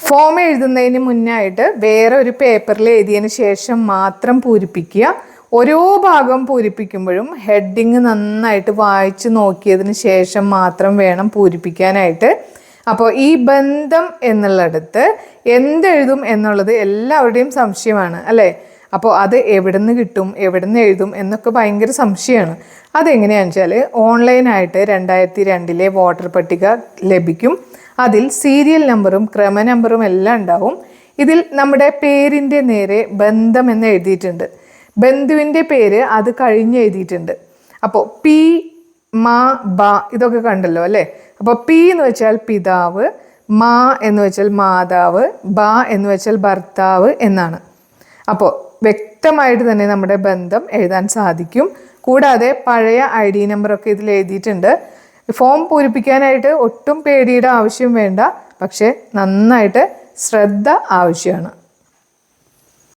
Form എഴുതുന്നതിന് മുന്നായിട്ട് വേറെ ഒരു പേപ്പറിൽ എഴുതിയതിന് ശേഷം മാത്രം പൂരിപ്പിക്കുക. ഓരോ ഭാഗം പൂരിപ്പിക്കുമ്പോഴും ഹെഡിങ് നന്നായിട്ട് വായിച്ച് നോക്കിയതിന് ശേഷം മാത്രം വേണം പൂരിപ്പിക്കാനായിട്ട്. അപ്പോൾ ഈ ബന്ധം എന്നുള്ളിടത്ത് എന്തെഴുതും എന്നുള്ളത് എല്ലാവരുടെയും സംശയമാണ് അല്ലേ? അപ്പോൾ അത് എവിടെ നിന്ന് കിട്ടും, എവിടെ നിന്ന് എഴുതും എന്നൊക്കെ ഭയങ്കര സംശയമാണ്. അതെങ്ങനെയാണെന്ന് വെച്ചാൽ ഓൺലൈനായിട്ട് 2002 വോട്ടർ പട്ടിക ലഭിക്കും. അതിൽ സീരിയൽ നമ്പറും ക്രമ നമ്പറും എല്ലാം ഉണ്ടാവും. ഇതിൽ നമ്മുടെ പേരിൻ്റെ നേരെ ബന്ധം എന്ന് എഴുതിയിട്ടുണ്ട്. ബന്ധുവിൻ്റെ പേര് അത് കഴിഞ്ഞ് എഴുതിയിട്ടുണ്ട്. അപ്പോൾ പി, മാ, ബ ഇതൊക്കെ കണ്ടല്ലോ അല്ലേ? അപ്പോൾ പി എന്ന് വെച്ചാൽ പിതാവ്, മാ എന്ന് വെച്ചാൽ മാതാവ്, ബ എന്ന് വെച്ചാൽ ഭർത്താവ് എന്നാണ്. അപ്പോൾ വ്യക്തമായിട്ട് തന്നെ നമ്മുടെ ബന്ധം എഴുതാൻ സാധിക്കും. കൂടാതെ പഴയ ID നമ്പറൊക്കെ ഇതിൽ എഴുതിയിട്ടുണ്ട്. ഫോം പൂരിപ്പിക്കാനായിട്ട് ഒട്ടും പേടിയുടെ ആവശ്യം വേണ്ട, പക്ഷേ നന്നായിട്ട് ശ്രദ്ധ ആവശ്യമാണ്.